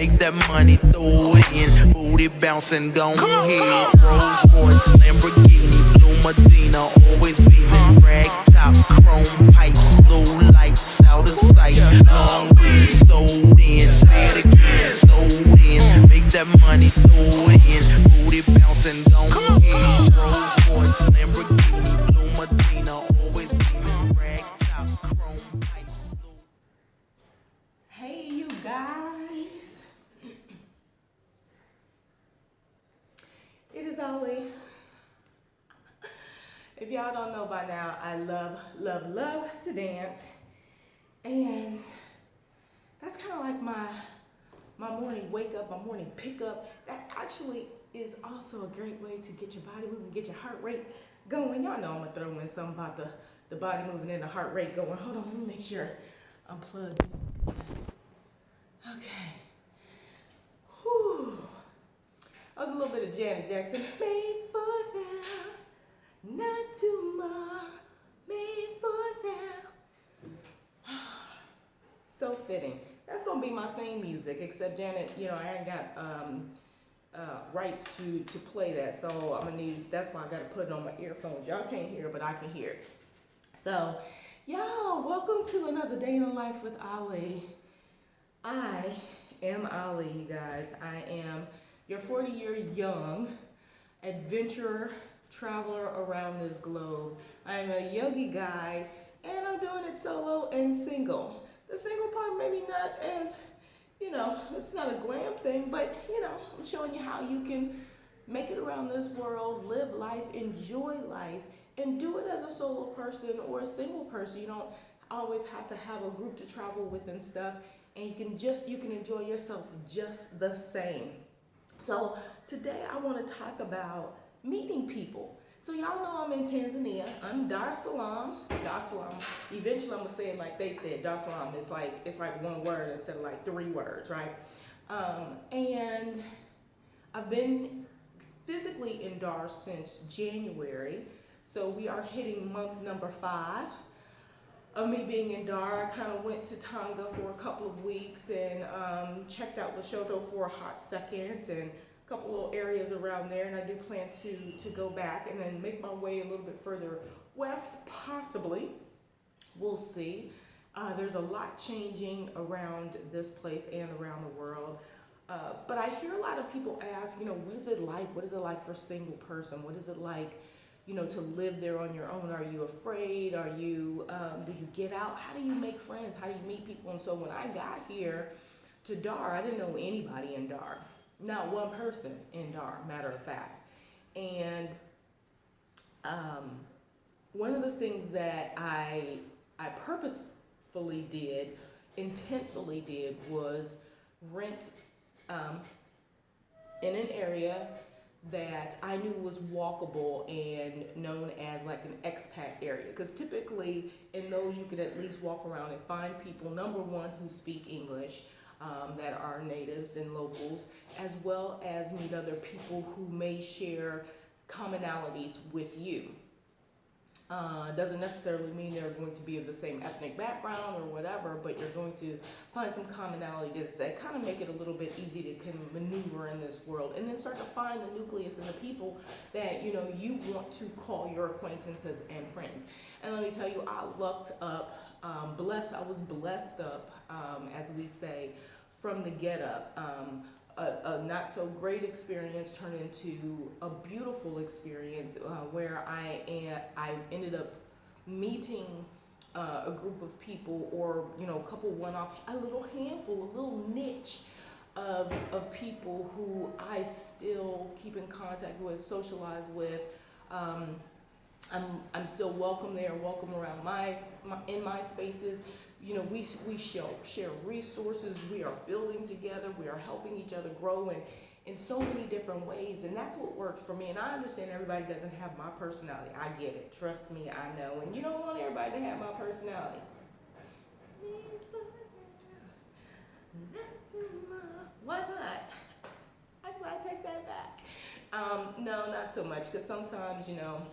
make that money, throw it in. Booty bouncing, gon' hit. Rolls Royce, Lamborghini, Blue Medina, always beaming. Rag top, chrome pipes, blue lights out of sight. Long weed, sold in, say it again, sold in. Make that money, throw it in. Booty bouncing, gon' hit. Rolls Royce, Lamborghini, Blue Medina, always beaming. Rag top, chrome pipes, blue. Hey, you guys. It is Ollie. If y'all don't know by now, I love to dance. And that's kind of like my morning wake up, my morning pick up. That actually is also a great way to get your body moving, get your heart rate going. Y'all know I'm gonna throw in something about the body moving and the heart rate going. Hold on, let me make sure I'm plugged in. Okay. Whew. That was a little bit of Janet Jackson. Made for now, not tomorrow. Made for now. So fitting. That's gonna be my theme music, except Janet, you know, I ain't got rights to play that, so I'm gonna need, that's why I gotta put it on my earphones. Y'all can't hear, but I can hear it. So, y'all, welcome to another day in the life with Ali. I am Ali, you guys. I am your 40-year young adventurer, traveler around this globe. I am a yogi guide, and I'm doing it solo and single. The single part maybe not as, you know, it's not a glam thing, but, you know, I'm showing you how you can make it around this world, live life, enjoy life, and do it as a solo person or a single person. You don't always have to have a group to travel with and stuff, and you can enjoy yourself just the same. So today I want to talk about meeting people. So y'all know I'm in Tanzania. I'm Dar es Salaam. Dar es Salaam. Eventually I'm gonna say it like they said. Dar es Salaam. It's like one word instead of like 3 words, right? And I've been physically in Dar since January. So we are hitting month number 5 of me being in Dar. I kind of went to Tonga for a couple of weeks and checked out Lesotho for a hot second and a couple little areas around there, and I do plan to go back and then make my way a little bit further west, possibly. We'll see. There's a lot changing around this place and around the world. But I hear a lot of people ask, you know, what is it like? What is it like for a single person? What is it like, you know, to live there on your own? Are you afraid? Are you, do you get out? How do you make friends? How do you meet people? And so when I got here to Dar, I didn't know anybody in Dar. Not one person in Dar, matter of fact. And one of the things that I purposefully did, intentfully did, was rent in an area that I knew was walkable and known as like an expat area. Because typically in those you could at least walk around and find people, number one, who speak English, that are natives and locals, as well as meet other people who may share commonalities with you. Doesn't necessarily mean they're going to be of the same ethnic background or whatever, but you're going to find some commonalities that kind of make it a little bit easy to can maneuver in this world, and then start to find the nucleus and the people that, you know, you want to call your acquaintances and friends. And let me tell you, I lucked up, I was blessed up, as we say, from the get up. A not so great experience turned into a beautiful experience where I ended up meeting a group of people, or, you know, a couple one-off, a little handful, a little niche of people who I still keep in contact with, socialize with. I'm still welcome there, welcome around in my spaces. You know, we share resources, we are building together, we are helping each other grow in so many different ways, and that's what works for me. And I understand everybody doesn't have my personality. I get it. Trust me, I know. And you don't want everybody to have my personality. Why not? Actually, I take that back. No, not so much, because sometimes, you know,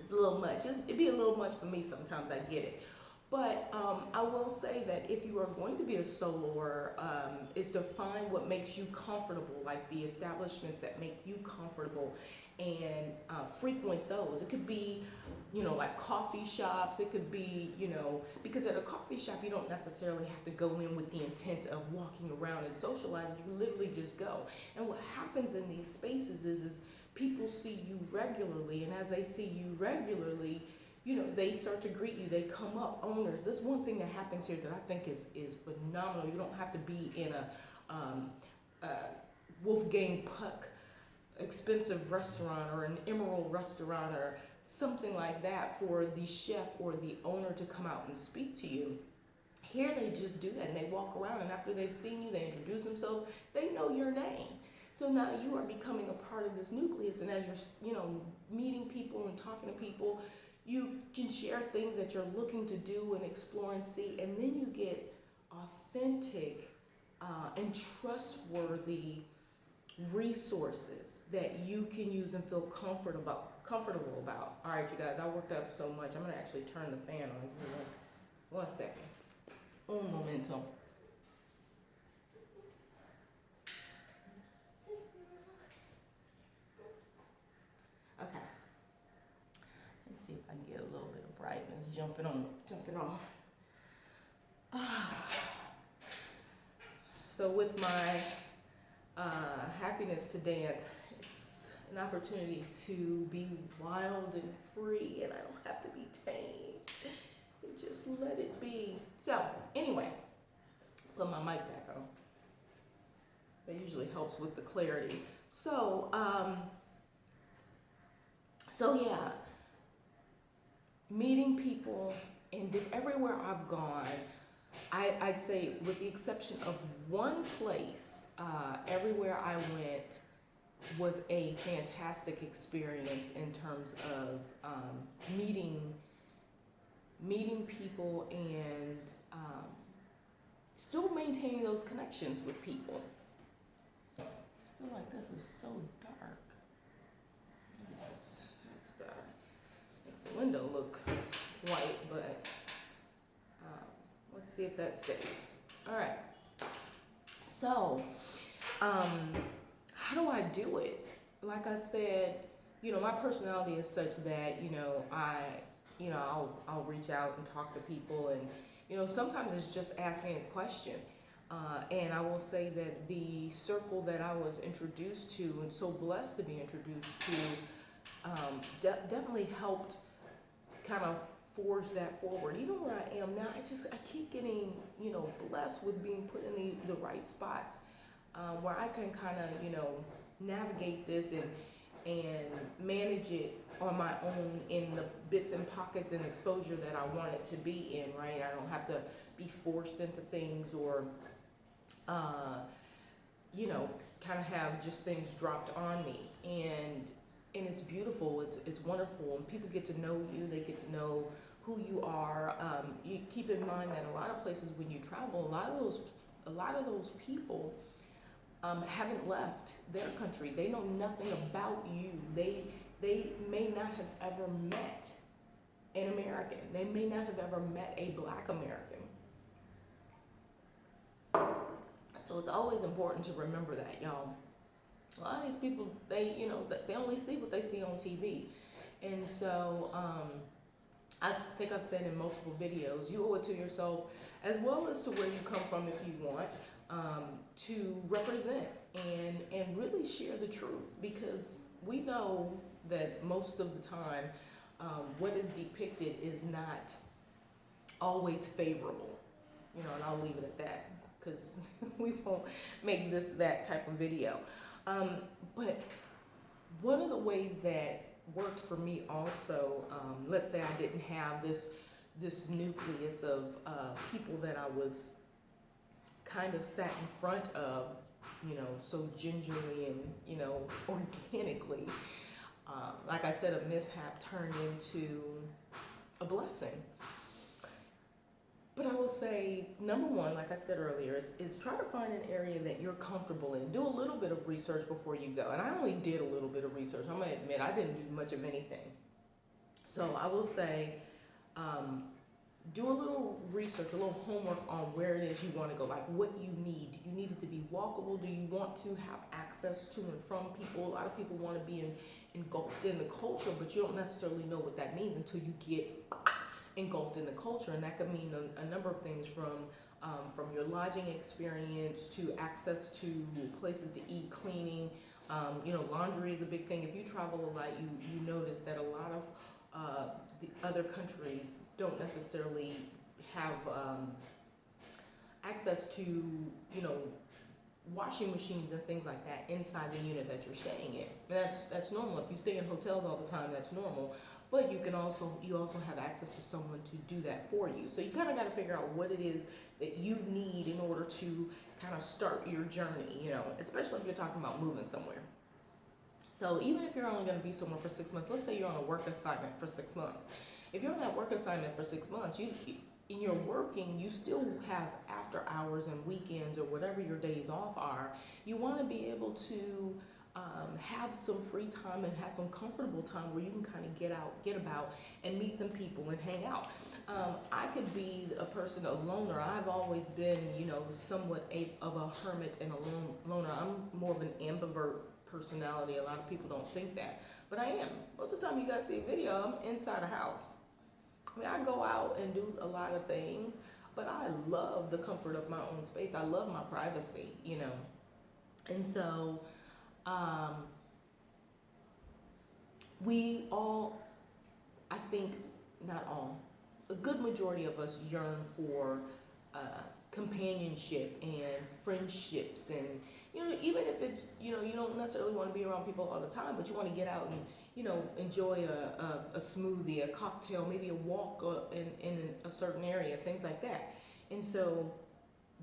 it's a little much. It'd be a little much for me sometimes, I get it. But I will say that if you are going to be a soloer, is to find what makes you comfortable, like the establishments that make you comfortable, and frequent those. It could be, you know, like coffee shops. It could be, you know, because at a coffee shop you don't necessarily have to go in with the intent of walking around and socializing. You literally just go. And what happens in these spaces is people see you regularly, and as they see you regularly, you know, they start to greet you. They come up, owners. This one thing that happens here that I think is phenomenal. You don't have to be in a Wolfgang Puck expensive restaurant or an Emerald restaurant or something like that for the chef or the owner to come out and speak to you. Here they just do that, and they walk around, and after they've seen you, they introduce themselves. They know your name. So now you are becoming a part of this nucleus, and as you're, you know, meeting people and talking to people, you can share things that you're looking to do and explore and see, and then you get authentic and trustworthy resources that you can use and feel comfortable about. All right, you guys, I worked up so much. I'm gonna actually turn the fan on. Give me one second. Un momento. Okay. Let's see if I can get a little bit of brightness jumping off. So with my happiness to dance, it's an opportunity to be wild and free, and I don't have to be tamed. Just let it be. So anyway, put my mic back on. That usually helps with the clarity. So yeah, meeting people, and everywhere I've gone, I'd say with the exception of one place, everywhere I went was a fantastic experience in terms of meeting people and still maintaining those connections with people. I just feel like this is so dark. Maybe that's better. Makes the window look white, but let's see if that stays. All right. So, how do I do it? Like I said, you know, my personality is such that, you know, I'll reach out and talk to people, and, you know, sometimes it's just asking a question. And I will say that the circle that I was introduced to, and so blessed to be introduced to, definitely helped kind of forge that forward. Even where I am now, I keep getting, you know, blessed with being put in the right spots, where I can kind of, you know, navigate this and manage it on my own in the bits and pockets and exposure that I want it to be in, right? I don't have to be forced into things or, you know, kind of have just things dropped on me. And it's beautiful, it's wonderful, and people get to know you, they get to know who you are. You keep in mind that a lot of places when you travel, a lot of those people haven't left their country. They know nothing about you. They may not have ever met an American. They may not have ever met a Black American. So it's always important to remember that, y'all. A lot of these people, they only see what they see on TV. And so I think I've said in multiple videos, you owe it to yourself, as well as to where you come from if you want, to represent and really share the truth, because we know that most of the time what is depicted is not always favorable, you know, and I'll leave it at that, because we won't make this that type of video. But one of the ways that worked for me also, let's say I didn't have this nucleus of people that I was kind of sat in front of, you know, so gingerly and, you know, organically. Like I said, a mishap turned into a blessing. But I will say, number one, like I said earlier, is try to find an area that you're comfortable in. Do a little bit of research before you go. And I only did a little bit of research. I'm gonna admit, I didn't do much of anything. So I will say, do a little research, a little homework on where it is you want to go, like what you need. Do you need it to be walkable? Do you want to have access to and from people? A lot of people want to be engulfed in the culture, but you don't necessarily know what that means until you get engulfed in the culture, and that could mean a number of things from your lodging experience to access to places to eat, cleaning. Laundry is a big thing. If you travel a lot, you notice that a lot of the other countries don't necessarily have access to, washing machines and things like that inside the unit that you're staying in. And that's normal. If you stay in hotels all the time, that's normal. But you also have access to someone to do that for you. So you kind of got to figure out what it is that you need in order to kind of start your journey, especially if you're talking about moving somewhere. So even if you're only going to be somewhere for 6 months, let's say you're on a work assignment for 6 months. If you're on that work assignment for 6 months, in your working, you still have after hours and weekends or whatever your days off are. You want to be able to have some free time and have some comfortable time where you can kind of get about and meet some people and hang out. I could be a person, a loner. I've always been, somewhat of a hermit and a loner. I'm more of an ambivert personality. A lot of people don't think that, but I am. Most of the time you guys see a video, I'm inside a house. I go out and do a lot of things, but I love the comfort of my own space. I love my privacy, and so we all, I think, not all, a good majority of us yearn for companionship and friendships, and even if it's you don't necessarily want to be around people all the time, but you want to get out and enjoy a smoothie, a cocktail, maybe a walk in a certain area, things like that. And so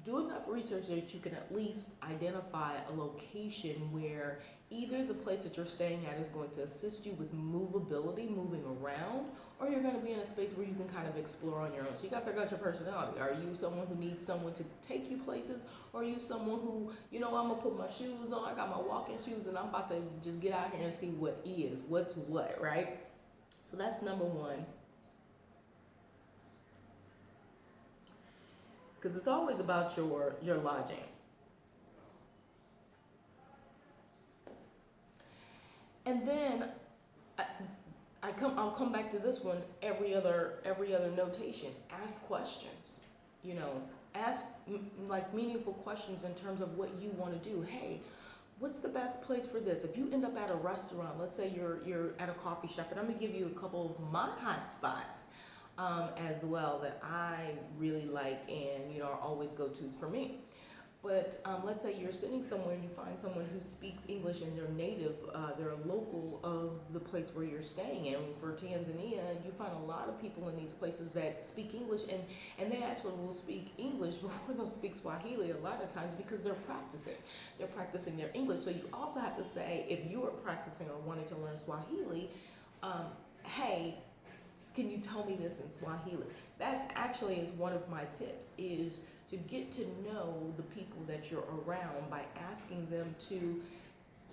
do enough research that you can at least identify a location where either the place that you're staying at is going to assist you with movability, moving around, or you're going to be in a space where you can kind of explore on your own. So you got to figure out your personality. Are you someone who needs someone to take you places, or are you someone who, I'm going to put my shoes on, I got my walking shoes, and I'm about to just get out here and see what's what, right? So that's number one. Because it's always about your lodging. And then I'll come back to this one. Every other notation. Ask questions. Ask like meaningful questions in terms of what you want to do. Hey, what's the best place for this? If you end up at a restaurant, let's say you're at a coffee shop, and I'm gonna give you a couple of my hot spots as well that I really like and are always go-tos for me. But let's say you're sitting somewhere and you find someone who speaks English and they're native, they're a local of the place where you're staying. And for Tanzania, you find a lot of people in these places that speak English, and they actually will speak English before they'll speak Swahili a lot of times because they're practicing their English. So you also have to say, if you are practicing or wanting to learn Swahili, hey, can you tell me this in Swahili? That actually is one of my tips, is to get to know the people that you're around by asking them to,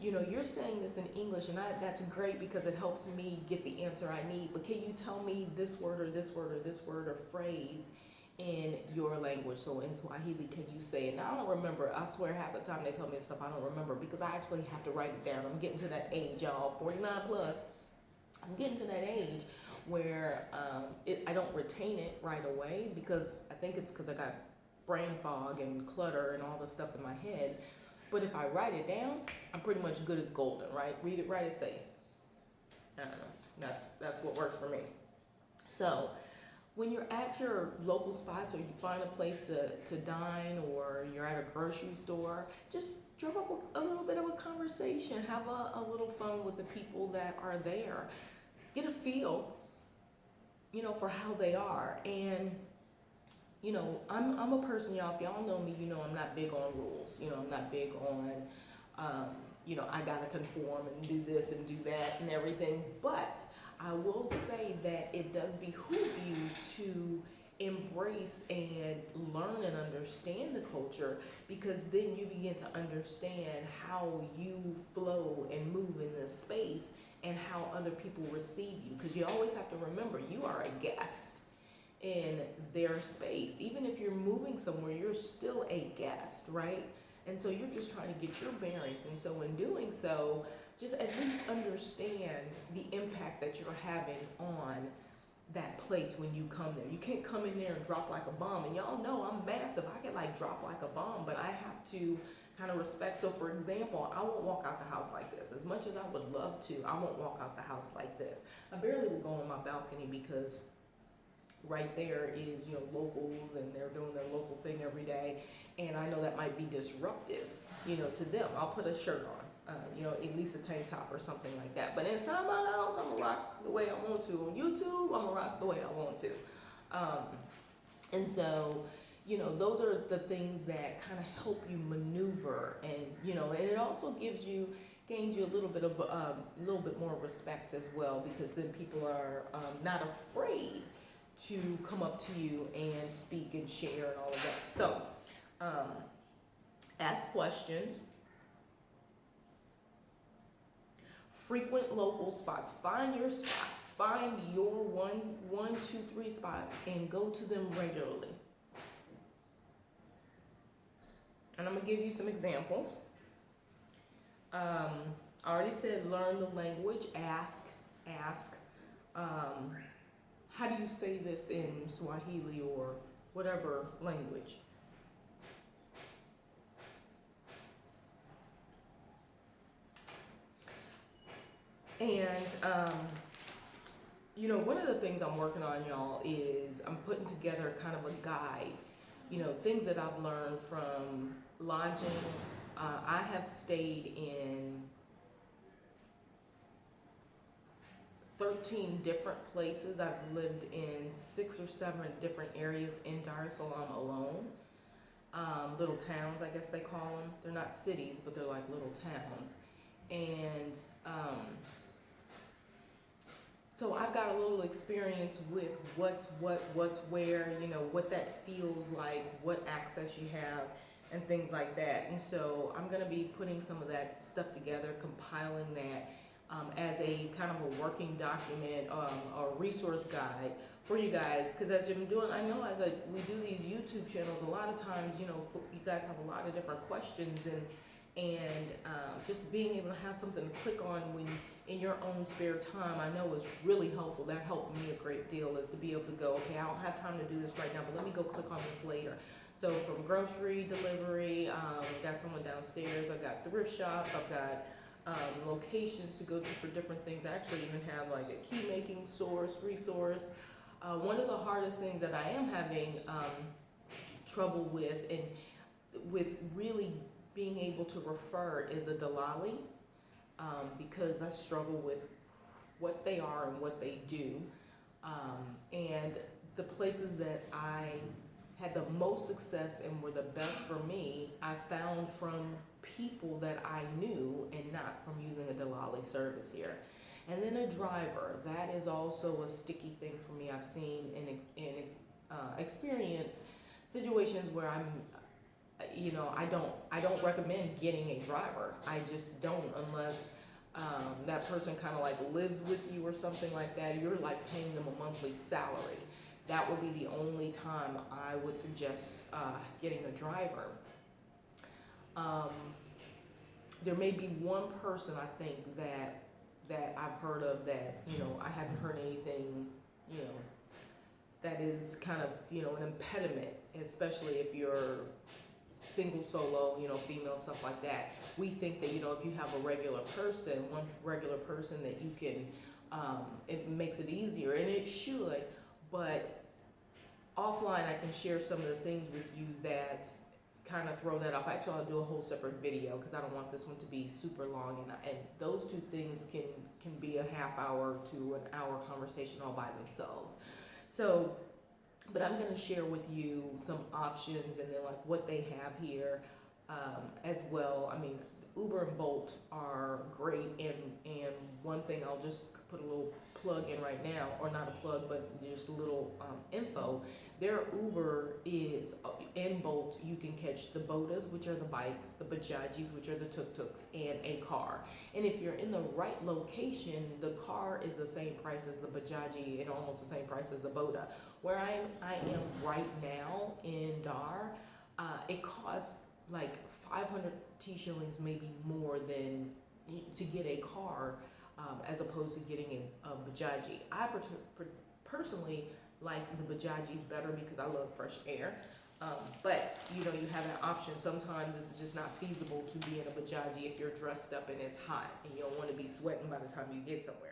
you're saying this in English, and that's great because it helps me get the answer I need, but can you tell me this word or this word or this word or phrase in your language? So in Swahili, can you say it? Now, I don't remember. I swear half the time they tell me stuff I don't remember because I actually have to write it down. I'm getting to that age, y'all, 49 plus. I'm getting to that age where I don't retain it right away because I think it's because I got brain fog and clutter and all the stuff in my head. But if I write it down, I'm pretty much good as golden, right? Read it, write it, say it. I don't know. That's what works for me. So when you're at your local spots or you find a place to dine or you're at a grocery store, just drum up a little bit of a conversation. Have a little fun with the people that are there. Get a feel, for how they are. And I'm a person, y'all, if y'all know me, I'm not big on rules. I'm not big on, I gotta conform and do this and do that and everything. But I will say that it does behoove you to embrace and learn and understand the culture, because then you begin to understand how you flow and move in this space and how other people receive you. Because you always have to remember, you are a guest in their space. Even if you're moving somewhere, you're still a guest, right? And so you're just trying to get your bearings. And so in doing so, just at least understand the impact that you're having on that place when you come there. You can't come in there and drop like a bomb. And y'all know I'm massive. I can like drop like a bomb, but I have to kind of respect. So for example, I won't walk out the house like this. As much as I would love to, I won't walk out the house like this. I barely will go on my balcony because right there is, you know, locals and they're doing their local thing every day. And I know that might be disruptive, you know, to them. I'll put a shirt on, you know, at least a tank top or something like that. But inside my house, I'm gonna rock the way I want to. On YouTube, I'm gonna rock the way I want to. And so, you know, those are the things that kind of help you maneuver, and, you know, and it also gains you a little bit of a little bit more respect as well, because then people are not afraid to come up to you and speak and share and all of that. So, ask questions. Frequent local spots. Find your spot. Find your one, two, three spots and go to them regularly. And I'm gonna give you some examples. I already said learn the language. Ask. How do you say this in Swahili or whatever language? And, you know, one of the things I'm working on, y'all, is I'm putting together kind of a guide, you know, things that I've learned from lodging. I have stayed in 13 different places. I've lived in 6 or 7 different areas in Dar es Salaam alone. Little towns, I guess they call them. They're not cities, but they're like little towns. And so I've got a little experience with what's where, you know, what that feels like, what access you have, and things like that. And so I'm gonna be putting some of that stuff together, compiling that as a kind of a working document, or resource guide for you guys. Because as you're doing, I know as we do these YouTube channels, a lot of times, you know, you guys have a lot of different questions, and just being able to have something to click on when in your own spare time, I know is really helpful. That helped me a great deal, is to be able to go, okay, I don't have time to do this right now, but let me go click on this later. So from grocery delivery, I've got someone downstairs, I've got thrift shop, I've got locations to go to for different things. I actually even have like a key making resource. One of the hardest things that I am having trouble with, and with really being able to refer, is a Dalali, because I struggle with what they are and what they do. And the places that I had the most success and were the best for me, I found from people that I knew and not from using a Dalali service here. And then a driver, that is also a sticky thing for me. I've seen and experienced situations where I'm, you know, I don't recommend getting a driver. I just don't, unless that person kind of like lives with you or something like that. You're like paying them a monthly salary. That would be the only time I would suggest getting a driver. There may be one person, I think, that I've heard of that, you know, I haven't heard anything, you know, that is kind of, you know, an impediment, especially if you're single, solo, you know, female, stuff like that. We think that, you know, if you have a regular person, one regular person, that you can, it makes it easier, and it should, but offline I can share some of the things with you that kind of throw that off. Actually, I'll do a whole separate video because I don't want this one to be super long, and those two things can be a half hour to an hour conversation all by themselves. So, but I'm going to share with you some options, and then like what they have here as well. I mean, Uber and Bolt are great, and one thing I'll just put a little plug in right now, or not a plug, but just a little info. Their Uber is, and Bolt, you can catch the Bodas, which are the bikes, the Bajajis, which are the tuk-tuks, and a car. And if you're in the right location, the car is the same price as the Bajaji and almost the same price as the Boda. Where I am right now in Dar, it costs like 500 T-shillings, maybe more than to get a car, as opposed to getting a Bajaji. I personally like the Bajajis better because I love fresh air. But you know, you have an option. Sometimes it's just not feasible to be in a Bajaji if you're dressed up and it's hot and you don't want to be sweating by the time you get somewhere.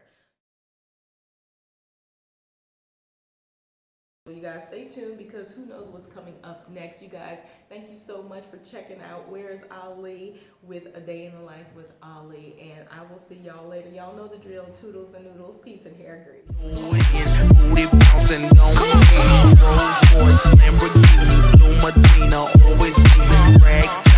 You guys stay tuned because who knows what's coming up next. You guys, thank you so much for checking out Where's Ali with A Day in the Life with Ali, and I will see y'all later. Y'all know the drill. Toodles and noodles, peace and hair grease. Booty bouncing, don't Rolls Royce, Lamborghini, Blue Medina, always rag